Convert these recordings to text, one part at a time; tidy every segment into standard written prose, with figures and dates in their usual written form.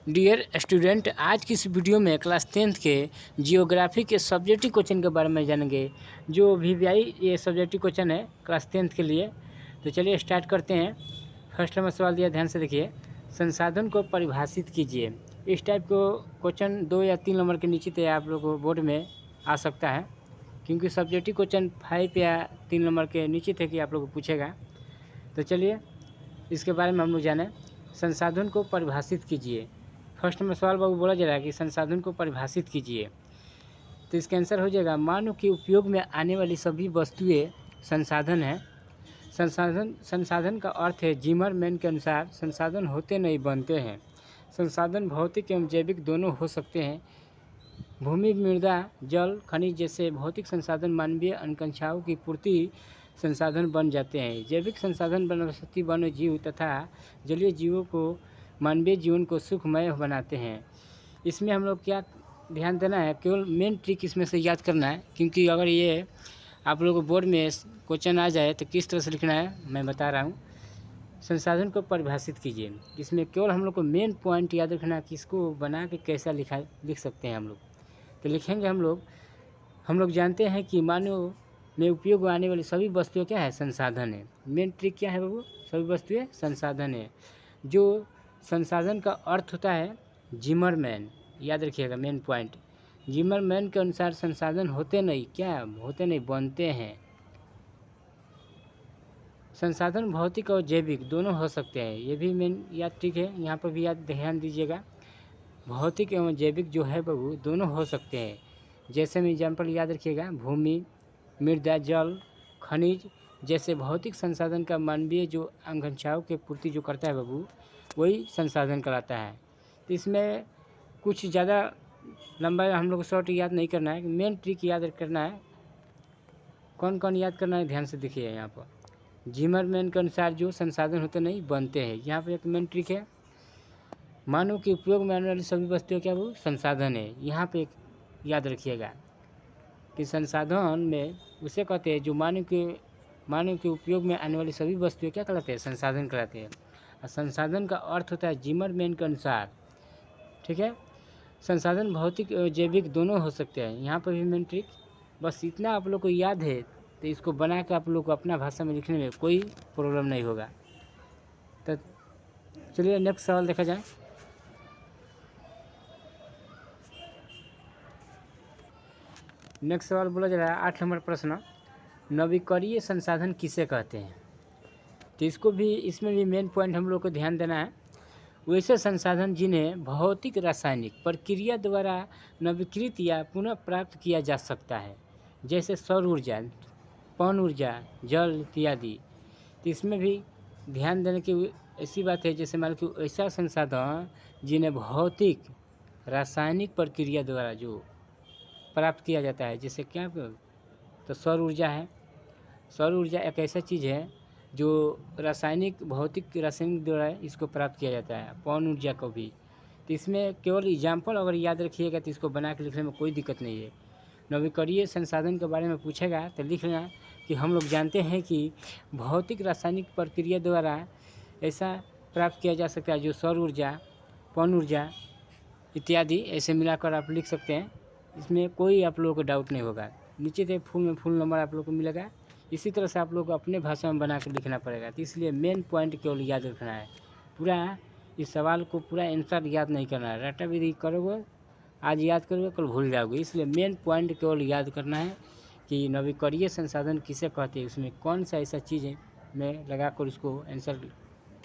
Dear student, आज की इस वीडियो में क्लास 10th के जियोग्राफी के सब्जेक्टिव क्वेश्चन के बारे में जानेंगे। जो वीवीआई ये सब्जेक्टिव क्वेश्चन है क्लास 10th के लिए। तो चलिए स्टार्ट करते हैं। फर्स्ट नंबर सवाल दिया, ध्यान से देखिए। संसाधन को परिभाषित कीजिए। इस टाइप को क्वेश्चन 2 या 3 नंबर के नीचे तो आप लोग को बोर्ड में आ सकता है, क्योंकि सब्जेक्टिव क्वेश्चन 5 या 3 नंबर के नीचे थे कि आप लोग को पूछेगा। तो चलिए इसके बारे में हम लोग जानें। संसाधन को परिभाषित कीजिए। फर्स्ट में सवाल बाबू बोला जा रहा है कि संसाधन को परिभाषित कीजिए। तो इसका आंसर हो जाएगा मानव के उपयोग में आने वाली सभी वस्तुएं संसाधन है। संसाधन का अर्थ है जिमरमैन के अनुसार संसाधन होते नहीं बनते हैं। संसाधन भौतिक एवं जैविक दोनों हो सकते हैं। भूमि, मृदा, जल, खनिज जैसे भौतिक संसाधन मानवीय आकांक्षाओं की पूर्ति संसाधन बन जाते हैं। जैविक संसाधन वनस्पति, वन्य जीव तथा जलीय जीवों को मानवीय जीवन को सुखमय बनाते हैं। इसमें हम लोग क्या ध्यान देना है, केवल मेन ट्रिक इसमें से याद करना है, क्योंकि अगर ये आप लोगों को बोर्ड में क्वेश्चन आ जाए तो किस तरह से लिखना है मैं बता रहा हूँ। संसाधन को परिभाषित कीजिए, इसमें केवल हम लोग को मेन पॉइंट याद रखना है कि इसको बना के कैसा लिख सकते हैं हम लोग। तो लिखेंगे हम लोग जानते हैं कि मानव में उपयोग आने वाली सभी वस्तुएं क्या है, संसाधन है। मेन ट्रिक क्या है बाबू, सभी वस्तुएं संसाधन है। जो संसाधन का अर्थ होता है जिमरमैन, याद रखिएगा मेन पॉइंट। जिमरमैन के अनुसार संसाधन होते नहीं, क्या होते नहीं, बनते हैं। संसाधन भौतिक और जैविक दोनों हो सकते हैं, ये भी मेन याद ट्रिक है, यहाँ पर भी याद ध्यान दीजिएगा। भौतिक एवं जैविक जो है बाबू दोनों हो सकते हैं। जैसे में एग्जाम्पल याद रखिएगा, भूमि, मृदा, जल, खनिज जैसे भौतिक संसाधन का मानवीय जो आकांक्षाओं की पूर्ति जो करता है बाबू, वही संसाधन कहलाता है। तो इसमें कुछ ज़्यादा लंबा हम लोग को शॉर्ट याद नहीं करना है, मेन ट्रिक याद करना है। कौन कौन याद करना है, ध्यान से देखिए। यहाँ पर जिमरमैन के अनुसार जो संसाधन होते नहीं बनते हैं, यहाँ पर एक मेन ट्रिक है। मानव के उपयोग में आने वाली सभी वस्तुएं क्या वो संसाधन है। यहाँ पे एक याद रखिएगा कि संसाधन में उसे कहते हैं जो मानव के उपयोग में आने वाली सभी वस्तुएं क्या कहलाते हैं, संसाधन कहलाते हैं। और संसाधन का अर्थ होता है जिमरमैन के अनुसार, ठीक है। संसाधन भौतिक और जैविक दोनों हो सकते हैं, यहाँ पर भी मेन ट्रिक। बस इतना आप लोग को याद है तो इसको बना के आप लोग को अपना भाषा में लिखने में कोई प्रॉब्लम नहीं होगा। तो चलिए नेक्स्ट सवाल देखा जाए। नेक्स्ट सवाल बोला जा रहा है 8 नंबर प्रश्न, नवीकरणीय संसाधन किसे कहते हैं। तो इसमें भी मेन पॉइंट हम लोग को ध्यान देना है। वैसे संसाधन जिन्हें भौतिक रासायनिक प्रक्रिया द्वारा नवीकृत या पुनः प्राप्त किया जा सकता है, जैसे सौर ऊर्जा, पवन ऊर्जा, जल इत्यादि। तो इसमें भी ध्यान देने की ऐसी बात है, जैसे मान लो ऐसा संसाधन जिन्हें भौतिक रासायनिक प्रक्रिया द्वारा जो प्राप्त किया जाता है, जैसे क्या, तो सौर ऊर्जा है। सौर ऊर्जा एक ऐसा चीज़ है जो भौतिक रासायनिक द्वारा इसको प्राप्त किया जाता है। पवन ऊर्जा को भी। तो इसमें केवल एग्जाम्पल अगर याद रखिएगा तो इसको बना के लिखने में कोई दिक्कत नहीं है। नवीकरणीय संसाधन के बारे में पूछेगा तो लिख लेना कि हम लोग जानते हैं कि भौतिक रासायनिक प्रक्रिया द्वारा ऐसा प्राप्त किया जा सकता है, जो सौर ऊर्जा, पवन ऊर्जा इत्यादि ऐसे मिलाकर आप लिख सकते हैं। इसमें कोई आप लोगों को डाउट नहीं होगा। नीचे से फुल नंबर आप लोगों को मिलेगा। इसी तरह से आप लोग को अपने भाषा में बना कर लिखना पड़ेगा। तो इसलिए मेन पॉइंट केवल याद रखना है। पूरा इस सवाल को पूरा आंसर याद नहीं करना है। रटा विधि करोगे, आज याद करोगे कल भूल जाओगे। इसलिए मेन पॉइंट केवल याद करना है कि नवीकरणीय संसाधन किसे कहते हैं, उसमें कौन सा ऐसा चीज़ है में लगा कर उसको आंसर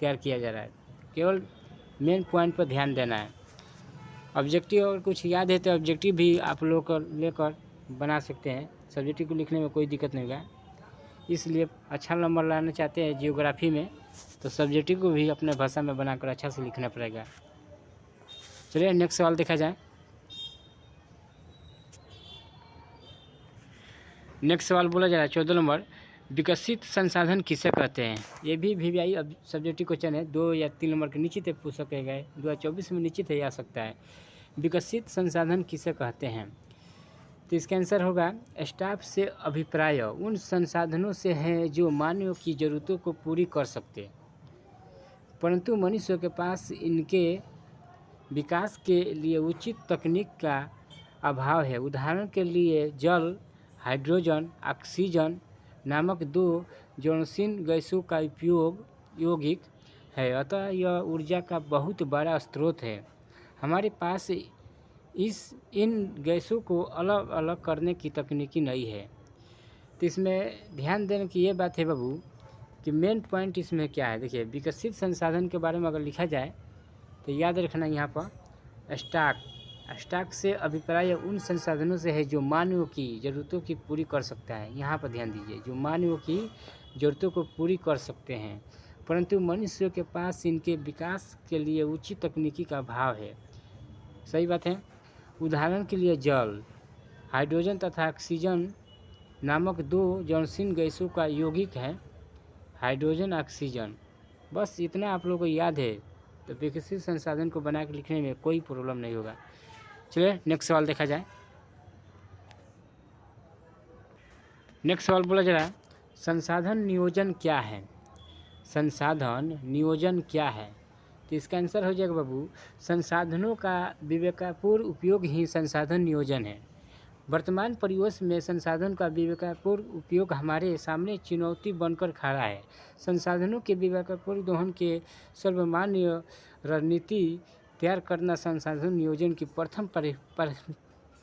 तैयार किया जा रहा है। केवल मेन पॉइंट पर ध्यान देना है। ऑब्जेक्टिव अगर कुछ याद है तो ऑब्जेक्टिव भी आप लोग को लेकर बना सकते हैं। सब्जेक्टिव को लिखने में कोई दिक्कत नहीं होगा। इसलिए अच्छा नंबर लाना चाहते हैं जियोग्राफी में, तो सब्जेक्टिव को भी अपने भाषा में बनाकर अच्छा से लिखना पड़ेगा। चलिए नेक्स्ट सवाल देखा जाए। नेक्स्ट सवाल बोला जा रहा है 14 नंबर, विकसित संसाधन किसे कहते हैं। ये भी वीवीआई सब्जेक्टिव क्वेश्चन है। 2 या 3 नंबर के नीचे तक पूछ सके गए, 2024 में नीचे तक आ सकता है। विकसित संसाधन किसे कहते हैं, तो इसका आंसर होगा स्टाफ से अभिप्राय उन संसाधनों से है जो मानव की ज़रूरतों को पूरी कर सकते, परंतु मनुष्य के पास इनके विकास के लिए उचित तकनीक का अभाव है। उदाहरण के लिए जल, हाइड्रोजन, ऑक्सीजन नामक दो ज्वलनशील गैसों का उपयोग यौगिक है, अतः यह ऊर्जा का बहुत बड़ा स्रोत है। हमारे पास इन गैसों को अलग अलग करने की तकनीकी नहीं है। तो इसमें ध्यान देने की ये बात है बाबू कि मेन पॉइंट इसमें क्या है। देखिए, विकसित संसाधन के बारे में अगर लिखा जाए तो याद रखना यहाँ पर स्टॉक से अभिप्राय उन संसाधनों से है जो मानव की ज़रूरतों की पूरी कर सकता है। यहाँ पर ध्यान दीजिए, जो मानव की ज़रूरतों को पूरी कर सकते हैं, परंतु मनुष्य के पास इनके विकास के लिए उचित तकनीकी का अभाव है। सही बात है। उदाहरण के लिए जल, हाइड्रोजन तथा ऑक्सीजन नामक दो ज्वलनशील गैसों का यौगिक है, हाइड्रोजन ऑक्सीजन। बस इतना आप लोगों को याद है तो विकसित संसाधन को बना के लिखने में कोई प्रॉब्लम नहीं होगा। चलिए नेक्स्ट सवाल देखा जाए। नेक्स्ट सवाल बोला जा रहा है, संसाधन नियोजन क्या है? संसाधन नियोजन क्या है? तो इसका आंसर हो जाएगा बाबू, संसाधनों का विवेकपूर्ण उपयोग ही संसाधन नियोजन है। वर्तमान परिवेश में संसाधन का विवेकपूर्ण उपयोग हमारे सामने चुनौती बनकर खड़ा है। संसाधनों के विवेकपूर्ण दोहन के सर्वमान्य रणनीति तैयार करना संसाधन नियोजन की प्रथम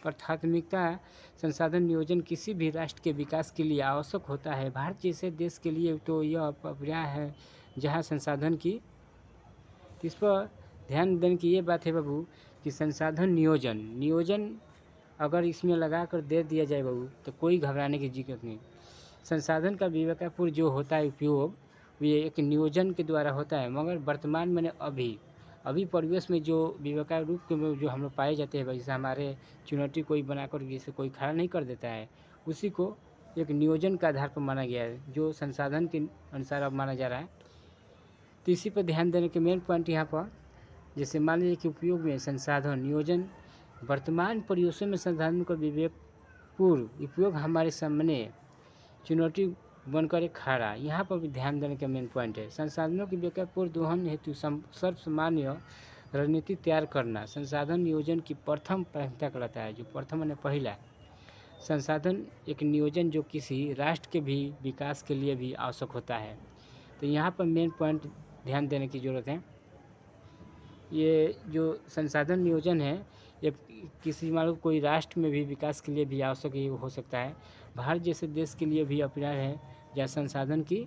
प्राथमिकता। संसाधन नियोजन किसी भी राष्ट्र के विकास के लिए आवश्यक होता है। भारत जैसे देश के लिए तो यह अपर्याय है जहाँ संसाधन की, इस पर ध्यान देने की ये बात है बाबू कि संसाधन नियोजन अगर इसमें लगा कर दे दिया जाए बाबू तो कोई घबराने की जरूरत नहीं। संसाधन का विवेकपूर्ण जो होता है उपयोग, ये एक नियोजन के द्वारा होता है, मगर वर्तमान में अभी परिवेश में जो विवेकापूर्ण रूप के जो हम लोग पाए जाते हैं, जैसे हमारे चुनौती कोई बनाकर जैसे कोई खड़ा नहीं कर देता है, उसी को एक नियोजन का आधार पर माना गया है, जो संसाधन के अनुसार अब माना जा रहा है। तो इसी पर ध्यान देने के मेन पॉइंट यहाँ पर, जैसे मान लीजिए कि उपयोग में संसाधन नियोजन, वर्तमान परिवेशों में संसाधनों का विवेकपूर्ण उपयोग हमारे सामने चुनौती बनकर एक खड़ा, यहाँ पर भी ध्यान देने का मेन पॉइंट है। संसाधनों की विवेकपूर्ण दोहन हेतु सर्वसामान्य रणनीति तैयार करना संसाधन नियोजन की प्रथम प्राथमिकता कहलाता है। जो प्रथम मैंने पहला संसाधन एक नियोजन जो किसी राष्ट्र के भी विकास के लिए भी आवश्यक होता है। तो यहाँ पर मेन पॉइंट ध्यान देने की ज़रूरत है। ये जो संसाधन नियोजन है, ये किसी मान लो कोई राष्ट्र में भी विकास के लिए भी आवश्यक ही हो सकता है। भारत जैसे देश के लिए भी अपर्याय है या संसाधन की,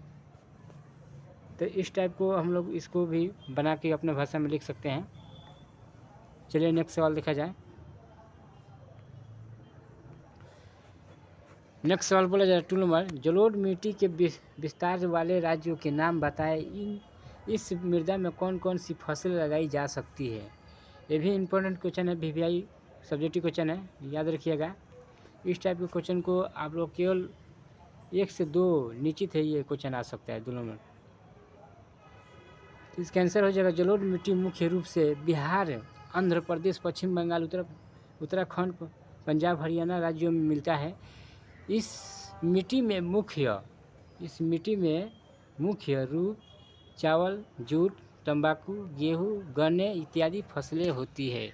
तो इस टाइप को हम लोग इसको भी बना के अपने भाषा में लिख सकते हैं। चलिए नेक्स्ट सवाल देखा जाए। नेक्स्ट सवाल बोला जाए 2 नंबर, जलोढ़ मिट्टी के विस्तार वाले राज्यों के नाम बताएं। इस मृदा में कौन कौन सी फसल लगाई जा सकती है? ये भी इम्पोर्टेंट क्वेश्चन है, VVI सब्जेक्टिव क्वेश्चन है, याद रखिएगा। इस टाइप के क्वेश्चन को आप लोग केवल 1 से 2 निश्चित है ये क्वेश्चन आ सकता है दोनों में। तो इसका आंसर हो जाएगा, जलोढ़ मिट्टी मुख्य रूप से बिहार, आंध्र प्रदेश, पश्चिम बंगाल, उत्तराखंड, पंजाब, हरियाणा राज्यों में मिलता है। इस मिट्टी में मुख्य रूप चावल, जूट, तंबाकू, गेहूँ, गन्ने इत्यादि फसलें होती है।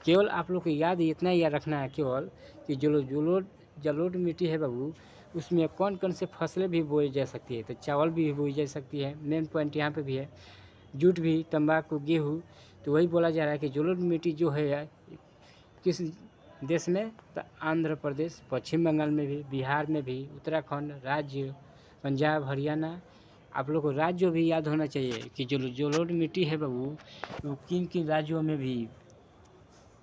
केवल आप लोग को याद इतना याद रखना है केवल कि जलोढ़ मिट्टी है बाबू, उसमें कौन कौन से फसलें भी बोई जा सकती है। तो चावल भी बोई जा सकती है, मेन पॉइंट यहाँ पे भी है, जूट भी, तंबाकू, गेहूँ। तो वही बोला जा रहा है कि जलोढ़ मिट्टी जो है किस देश में, तो आंध्र प्रदेश, पश्चिम बंगाल में भी, बिहार में भी, उत्तराखंड राज्य, पंजाब, हरियाणा। आप लोग को राज्य भी याद होना चाहिए कि जो जलोढ़ मिट्टी है बाबू, वो किन किन राज्यों में भी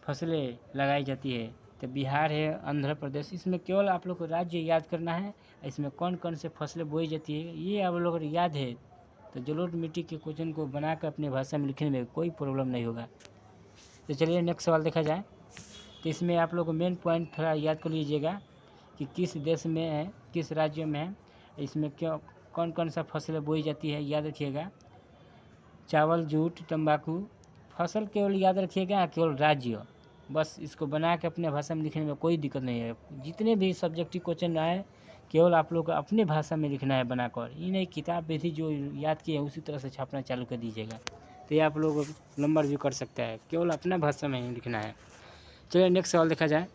फसलें लगाई जाती है। तो बिहार है, आंध्र प्रदेश, इसमें केवल आप लोग को राज्य याद करना है, इसमें कौन कौन से फसलें बोई जाती है ये आप लोगों को याद है, तो जलोढ़ मिट्टी के क्वेश्चन को बनाकर अपने भाषा में लिखने में कोई प्रॉब्लम नहीं होगा। तो चलिए नेक्स्ट सवाल देखा जाए। तो इसमें आप लोग को मेन पॉइंट थोड़ा याद कर लीजिएगा कि किस देश में है, किस राज्य में है, इसमें क्यों कौन कौन सा फसलें बोई जाती है, याद रखिएगा। चावल, जूट, तंबाकू फसल केवल याद रखिएगा, केवल राज्य, बस इसको बना के अपने भाषा में लिखने में कोई दिक्कत नहीं है। जितने भी सब्जेक्टिव क्वेश्चन आए केवल आप लोग को अपने भाषा में लिखना है बनाकर, ये नहीं किताब में थी जो याद किए उसी तरह से छापना चालू कर दीजिएगा। तो ये आप लोग नंबर भी कर सकता है, केवल अपना भाषा में ही लिखना है। चलिए नेक्स्ट सवाल देखा जाए।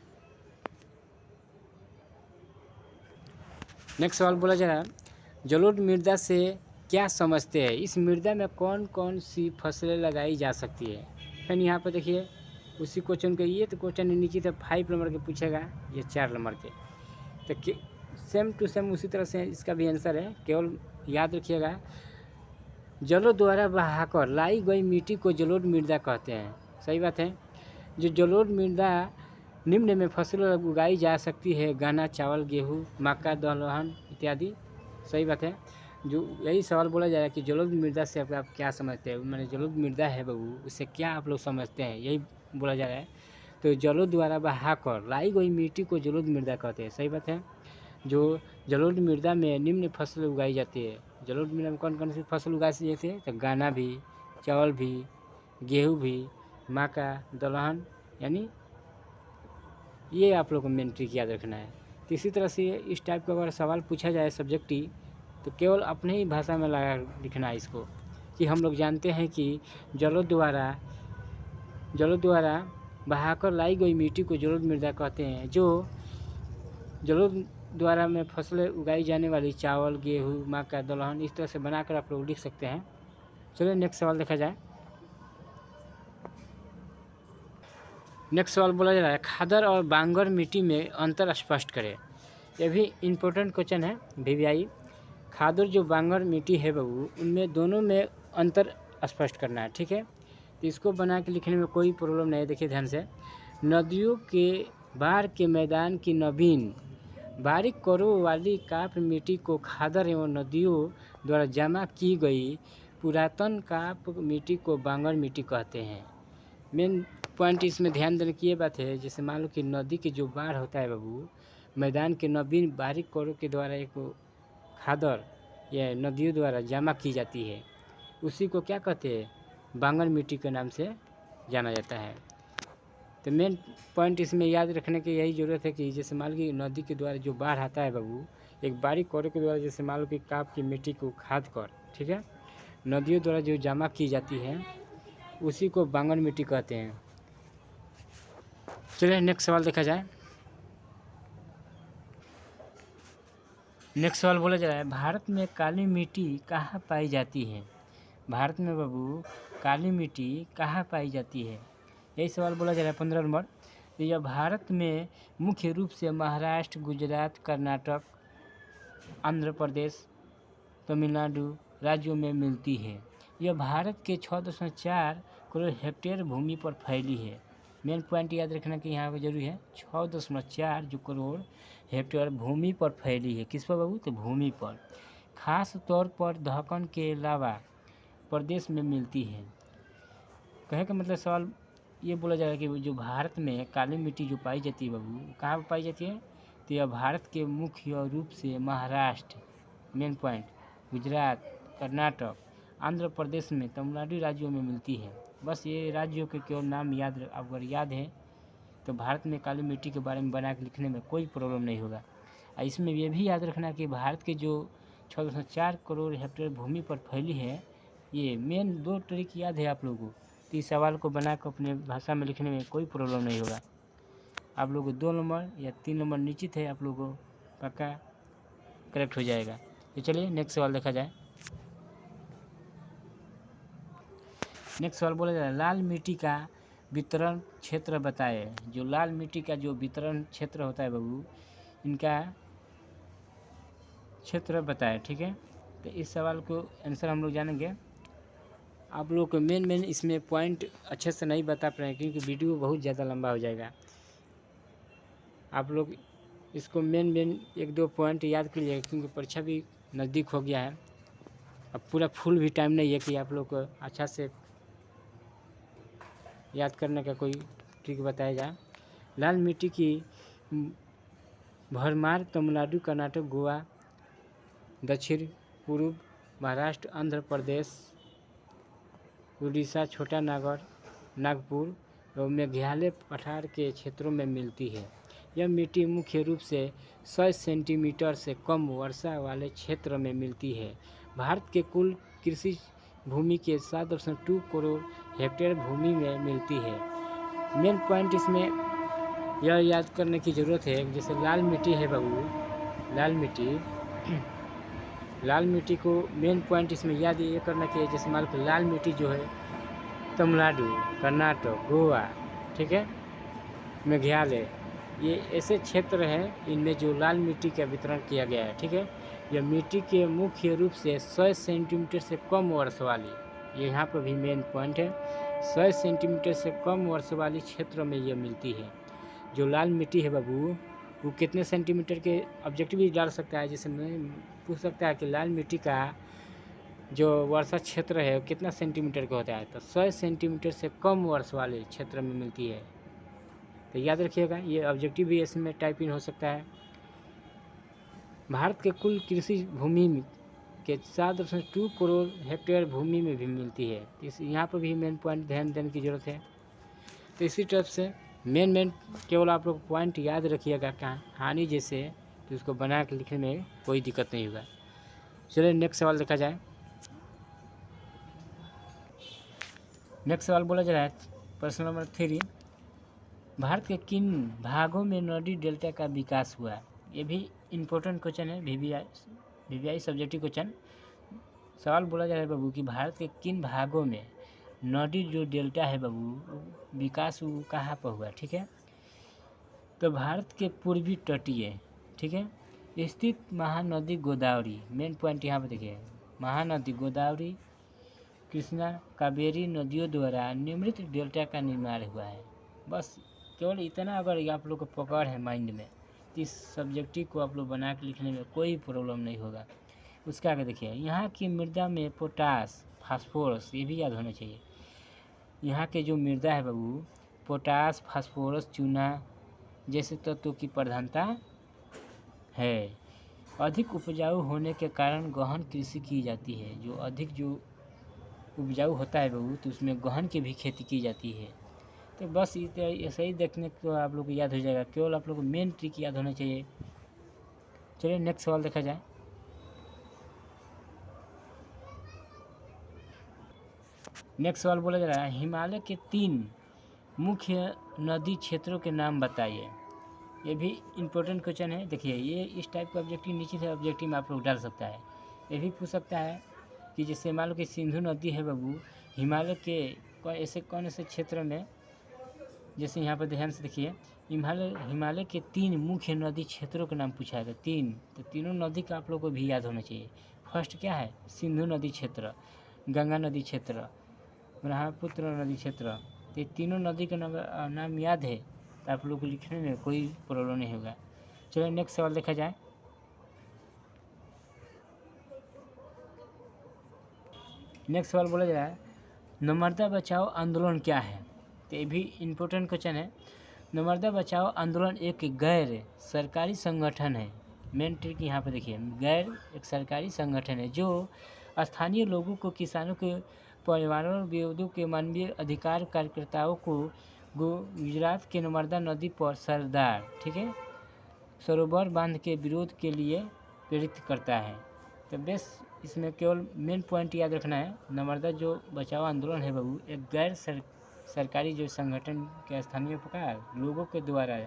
नेक्स्ट सवाल बोला जा रहा है, जलोढ़ मृदा से क्या समझते हैं, इस मृदा में कौन कौन सी फसलें लगाई जा सकती है। फिर यहाँ पर देखिए उसी क्वेश्चन के, ये तो क्वेश्चन नीचे तो 5 नंबर के पूछेगा, ये 4 नंबर के, तो सेम टू सेम उसी तरह से इसका भी आंसर है। केवल याद रखिएगा, जलोढ़ द्वारा बहाकर लाई गई मिट्टी को जलोढ़ मृदा कहते हैं। सही बात है। जो जलोढ़ मृदा निम्न में फसलें उगाई जा सकती है, गन्ना, चावल, गेहूँ, मक्का, दलहन इत्यादि। सही बात है। जो यही सवाल बोला जा रहा है कि जलोढ़ मृदा से आप क्या समझते हैं, मैंने जलोढ़ मृदा है बाबू, उससे क्या आप लोग समझते हैं, यही बोला जा रहा है। तो जलोढ़ द्वारा बहाकर लाई गई मिट्टी को जलोढ़ मृदा कहते हैं। सही बात है। जो जलोढ़ मृदा में निम्न फसल उगाई जाती है, जलोढ़ मृदा में कौन कौन सी फसल उगाई जाती है, तो गन्ना भी, चावल भी, गेहूँ भी, मक्का, दलहन, यानी ये आप लोग को मेन ट्रिक याद रखना है। तो इसी तरह से इस टाइप का अगर सवाल पूछा जाए सब्जेक्टिव, तो केवल अपने ही भाषा में लगा लिखना है इसको, कि हम लोग जानते हैं कि जलोढ़ द्वारा बहाकर लाई गई मिट्टी को जलोढ़ मृदा कहते हैं। जो जलोढ़ द्वारा में फसलें उगाई जाने वाली चावल, गेहूँ, मक्का, दलहन, इस तरह से बनाकर आप लोग लिख सकते हैं। चलिए नेक्स्ट सवाल देखा जाए। नेक्स्ट सवाल बोला जा रहा है, खादर और बांगर मिट्टी में अंतर स्पष्ट करें। यह भी इम्पोर्टेंट क्वेश्चन है VVI। खादर जो बांगर मिट्टी है बाबू, उनमें दोनों में अंतर स्पष्ट करना है, ठीक है। तो इसको बना के लिखने में कोई प्रॉब्लम नहीं है। देखिए ध्यान से, नदियों के बाढ़ के मैदान की नवीन बारीक करों वाली काप मिट्टी को खादर एवं नदियों द्वारा जमा की गई पुरातन काप मिट्टी को बांगर मिट्टी कहते हैं। मेन पॉइंट इसमें ध्यान देने की ये बात है, जैसे मान लो कि नदी के जो बाढ़ होता है बाबू, मैदान के नवीन बारीक करों के द्वारा एक खादर या नदियों द्वारा जमा की जाती है, उसी को क्या कहते हैं, बांगर मिट्टी के नाम से जाना जाता है। तो मेन पॉइंट इसमें याद रखने की यही ज़रूरत है कि जैसे मान लो कि नदी के द्वारा जो बाढ़ आता है बाबू, एक बारीक कौरे के द्वारा, जैसे मान लो कि काप की मिट्टी को खाद कर, ठीक है, नदियों द्वारा जो जमा की जाती है, उसी को बांगर मिट्टी कहते हैं। चलिए नेक्स्ट सवाल देखा जाए। नेक्स्ट सवाल बोला जा रहा है, भारत में काली मिट्टी कहाँ पाई जाती है। भारत में बाबू काली मिट्टी कहाँ पाई जाती है, यही सवाल बोला जा रहा है 15 नंबर। तो यह भारत में मुख्य रूप से महाराष्ट्र, गुजरात, कर्नाटक, आंध्र प्रदेश, तमिलनाडु राज्यों में मिलती है। यह भारत के 6.4 करोड़ हेक्टेयर भूमि पर फैली है। मेन पॉइंट याद रखना कि यहाँ पर जरूरी है, 6.4 जो करोड़ हेक्टेयर भूमि पर फैली है। किस पर बाबू, तो भूमि पर। खास तौर पर दक्कन के अलावा प्रदेश में मिलती है। कहे का मतलब सवाल ये बोला जा रहा है कि जो भारत में काली मिट्टी जो पाई जाती है बाबू, कहाँ पर पाई जाती है, तो यह भारत के मुख्य रूप से महाराष्ट्र, मेन पॉइंट, गुजरात, कर्नाटक, आंध्र प्रदेश में, तमिलनाडु राज्यों में मिलती है। बस ये राज्यों के केवल नाम अगर याद है तो भारत में काली मिट्टी के बारे में बना के लिखने में कोई प्रॉब्लम नहीं होगा। इसमें ये भी याद रखना कि भारत के जो 6.4 करोड़ हेक्टेयर भूमि पर फैली है, ये मेन 2 ट्रिक याद है आप लोगों को, तो इस सवाल को बनाकर अपने भाषा में लिखने में कोई प्रॉब्लम नहीं होगा। आप लोगों को 2 नंबर या 3 नंबर निश्चित है, आप लोगों को पक्का करेक्ट हो जाएगा। तो चलिए नेक्स्ट सवाल देखा जाए। नेक्स्ट सवाल बोला जा रहा है, लाल मिट्टी का वितरण क्षेत्र बताए। जो लाल मिट्टी का जो वितरण क्षेत्र होता है बाबू, इनका क्षेत्र बताए, ठीक है। तो इस सवाल को आंसर हम लोग जानेंगे। आप लोग को मेन इसमें पॉइंट अच्छे से नहीं बता पाए क्योंकि वीडियो बहुत ज़्यादा लंबा हो जाएगा। आप लोग इसको मेन 1-2 पॉइंट याद कर लीजिए क्योंकि परीक्षा भी नज़दीक हो गया है। अब पूरा फुल भी टाइम नहीं है कि आप लोग को अच्छा से याद करने का कोई ट्रिक बताया जाए। लाल मिट्टी की भरमार तमिलनाडु, कर्नाटक, गोवा, दक्षिण पूर्व महाराष्ट्र, आंध्र प्रदेश, उड़ीसा, छोटा नागपुर और मेघालय पठार के क्षेत्रों में मिलती है। यह मिट्टी मुख्य रूप से 100 सेंटीमीटर से कम वर्षा वाले क्षेत्र में मिलती है। भारत के कुल कृषि भूमि के 7.2 करोड़ हेक्टेयर भूमि में मिलती है। मेन पॉइंट इसमें यह याद करने की ज़रूरत है, जैसे लाल मिट्टी है बाबू, लाल मिट्टी को मेन पॉइंट इसमें याद ये करना चाहिए। जैसे मान लो लाल मिट्टी जो है तमिलनाडु, कर्नाटक, गोवा, ठीक है, मेघालय, ये ऐसे क्षेत्र हैं इनमें जो लाल मिट्टी का वितरण किया गया है, ठीक है। यह मिट्टी के मुख्य रूप से 100 सेंटीमीटर से कम वर्ष वाली, ये यहाँ पर भी मेन पॉइंट है, 100 सेंटीमीटर से कम वर्ष वाली क्षेत्र में यह मिलती है। जो लाल मिट्टी है बाबू, वो कितने सेंटीमीटर के ऑब्जेक्टिव भी डाल सकता है। जैसे मैं पूछ सकता है कि लाल मिट्टी का जो वर्षा क्षेत्र है कितना सेंटीमीटर का होता है, तो 100 सेंटीमीटर से कम वर्ष वाले क्षेत्र में मिलती है। तो याद रखिएगा, ये ऑब्जेक्टिव भी इसमें टाइप इन हो सकता है। भारत के कुल कृषि भूमि के 7.2 करोड़ हेक्टेयर भूमि में भी मिलती है। इस यहाँ पर भी मेन पॉइंट ध्यान देने की ज़रूरत है। तो इसी तरफ से मेन केवल आप लोग पॉइंट याद रखिएगा, कहानी जैसे, तो उसको बना के लिखने में कोई दिक्कत नहीं होगा। चलिए नेक्स्ट सवाल देखा जाए। नेक्स्ट सवाल बोला जा रहा है, प्रश्न नंबर 3, भारत के किन भागों में नदी डेल्टा का विकास हुआ। ये भी इम्पोर्टेंट क्वेश्चन है, वीवीआई सब्जेक्टिव क्वेश्चन। सवाल बोला जा रहा है बाबू कि भारत के किन भागों में नदी जो डेल्टा है बाबू विकास वो कहाँ पर हुआ, ठीक है। तो भारत के पूर्वी तटीय, ठीक है, स्थित महानदी गोदावरी, मेन पॉइंट यहाँ पर देखिए, महानदी गोदावरी, कृष्णा, कावेरी नदियों द्वारा निर्मित डेल्टा का निर्माण हुआ है। बस केवल इतना अगर आप लोग को पकड़ है माइंड में, तो इस सब्जेक्टिव को आप लोग बना के लिखने में कोई प्रॉब्लम नहीं होगा। उसके आगे देखिए, यहाँ की मृदा में पोटास, फास्फोरस, ये भी याद होना चाहिए। यहाँ के जो मृदा है बाबू, पोटास, फास्फोरस, चूना जैसे तत्वों की प्रधानता है। अधिक उपजाऊ होने के कारण गहन कृषि की जाती है। जो अधिक जो उपजाऊ होता है बाबू, तो उसमें गहन की भी खेती की जाती है। तो बस ऐसे ही देखने को आप लोग को याद हो जाएगा, केवल आप लोग को मेन ट्रिक याद होना चाहिए। चलिए नेक्स्ट सवाल देखा जाए। नेक्स्ट सवाल बोला जा रहा है, हिमालय के 3 मुख्य नदी क्षेत्रों के नाम बताइए। ये भी इम्पोर्टेंट क्वेश्चन है। देखिए, ये इस टाइप का ऑब्जेक्टिव नीचे से ऑब्जेक्टिव में आप लोग डाल सकता है। ये भी पूछ सकता है कि जैसे मान लो कि सिंधु नदी है बाबू, हिमालय के कौन ऐसे क्षेत्र में, जैसे यहाँ पर ध्यान से देखिए, हिमालय के 3 मुख्य नदी क्षेत्रों के नाम पूछा है। 3, तो तीनों नदी का आप लोग को भी याद होना चाहिए। फर्स्ट क्या है, सिंधु नदी क्षेत्र, गंगा नदी क्षेत्र, ब्रह्मपुत्र नदी क्षेत्र। तो तीनों नदी का नाम याद है तो आप लोग को लिखने में कोई प्रॉब्लम नहीं होगा। चलिए नेक्स्ट सवाल देखा जाए। नेक्स्ट सवाल बोला जा रहा है, नर्मदा बचाओ आंदोलन क्या है। तो ये भी इम्पोर्टेंट क्वेश्चन है। नर्मदा बचाओ आंदोलन एक गैर सरकारी संगठन है। मेन ट्रिक यहाँ पर देखिए, गैर एक सरकारी संगठन है जो स्थानीय लोगों को, किसानों के, पर्यावरण विरोधियों के, मानवीय अधिकार कार्यकर्ताओं को गुजरात के नर्मदा नदी पर सरदार, ठीक है, सरोवर बांध के विरोध के लिए प्रेरित करता है। तो बस इसमें केवल मेन पॉइंट याद रखना है, नर्मदा जो बचाओ आंदोलन है बाबू एक गैर सरकारी जो संगठन के स्थानीय प्रकार लोगों के द्वारा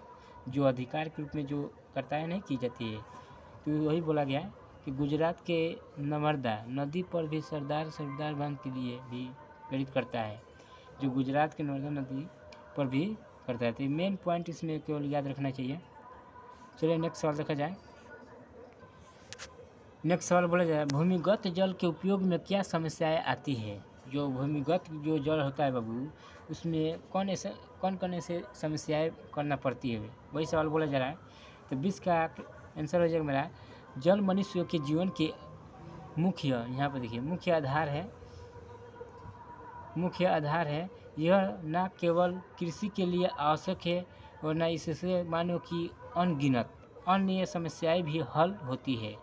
जो अधिकार के रूप में जो करताएं नहीं की जाती है, तो वही बोला गया कि गुजरात के नर्मदा नदी पर भी सरदार बांध के लिए भी प्रेरित करता है, जो गुजरात के नर्मदा नदी पर भी करता है। तो मेन पॉइंट इसमें केवल याद रखना चाहिए। चलिए नेक्स्ट सवाल देखा जाए। नेक्स्ट सवाल बोला जाए, भूमिगत जल के उपयोग में क्या समस्याएं आती है। जो भूमिगत जो जल होता है बाबू, उसमें कौन कौन ऐसे समस्याएं करना पड़ती है, वही सवाल बोला जा रहा है। तो 20 का आंसर हो जाएगा मेरा, जल मनुष्य के जीवन के मुख्य, यहाँ पर देखिए, मुख्य आधार है। यह न केवल कृषि के लिए आवश्यक है और न इससे मानव की अनगिनत अन्य समस्याएं भी हल होती है।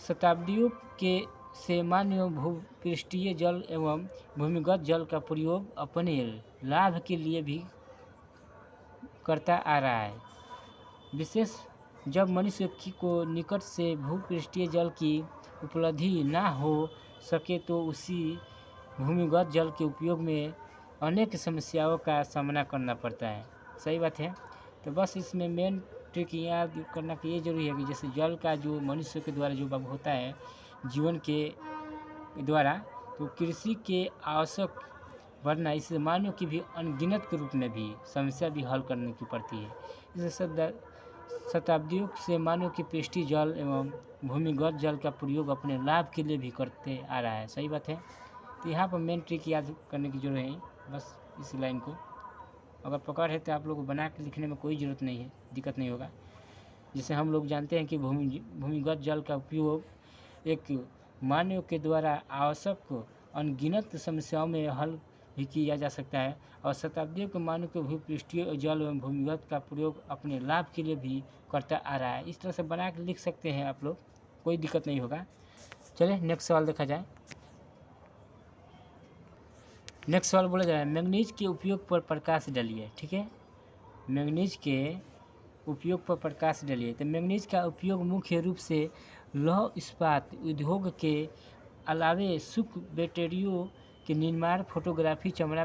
शताब्दियों के से मानव भूपृष्ठीय जल एवं भूमिगत जल का प्रयोग अपने लाभ के लिए भी करता आ रहा है। विशेष जब मनुष्य को निकट से भूपृष्ठीय जल की उपलब्धि ना हो सके तो उसी भूमिगत जल के उपयोग में अनेक समस्याओं का सामना करना पड़ता है। सही बात है। तो बस इसमें मेन ट्रिक याद करना कि ये जरूरी है कि जैसे जल का जो मनुष्य के द्वारा जो होता है जीवन के द्वारा, तो कृषि के आवश्यक वरना इस मानव की भी अनगिनत के रूप में भी समस्या भी हल करने की पड़ती है। इस शताब्दियों से मानव की पृष्ठीय जल एवं भूमिगत जल का प्रयोग अपने लाभ के लिए भी करते आ रहा है। सही बात है। तो यहाँ पर मेन ट्रिक याद करने की जरूरत है, बस इस लाइन को अगर पकड़ है तो आप लोग को बना के लिखने में कोई ज़रूरत नहीं है, दिक्कत नहीं होगा। जिसे हम लोग जानते हैं कि भूमिगत जल का उपयोग एक मानव के द्वारा आवश्यक अनगिनत समस्याओं में हल भी किया जा सकता है और शताब्दियों के मानव के भूपृष्ठीय जल एवं भूमिगत का प्रयोग अपने लाभ के लिए भी करता आ रहा है। इस तरह से बना के लिख सकते हैं आप लोग, कोई दिक्कत नहीं होगा। चलिए नेक्स्ट सवाल देखा जाए। नेक्स्ट सवाल बोला जाए, मैंगनीज के उपयोग पर प्रकाश डालिए। ठीक है, मैंगनीज के उपयोग पर प्रकाश डालिए। तो मैंगनीज का उपयोग मुख्य रूप से लौह इस्पात उद्योग के अलावे सूक्ष्म बैटरियों के निर्माण, फोटोग्राफी, चमड़ा,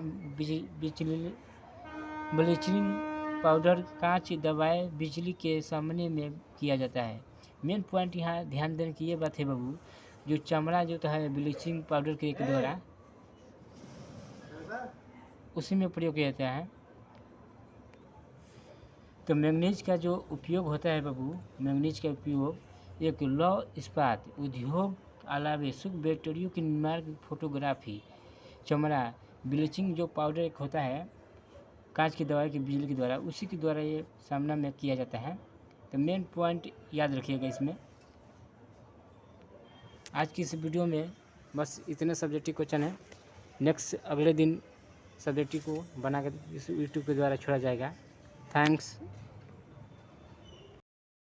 ब्लीचिंग पाउडर, कांच, दवाएं, बिजली के सामने में किया जाता है। मेन पॉइंट यहाँ ध्यान देने की ये बात है बाबू, जो चमड़ा जो है ब्लीचिंग पाउडर के द्वारा उसी में प्रयोग किया जाता है। तो मैंगनीज का जो उपयोग होता है बाबू, मैंगनीज का उपयोग एक लौह इस्पात उद्योग अलावे सूक्ष्म बैटरियों के निर्माण, फोटोग्राफी, चमड़ा, ब्लीचिंग जो पाउडर एक होता है, कांच की दवाई की बिजली के द्वारा, उसी के द्वारा ये सामना में किया जाता है। तो मेन पॉइंट याद रखिएगा इसमें। आज की इस वीडियो में बस इतने सब्जेक्टिव क्वेश्चन है। नेक्स्ट अगले दिन सब्जेक्टिव को बना कर इस यूट्यूब के द्वारा छोड़ा जाएगा। थैंक्स।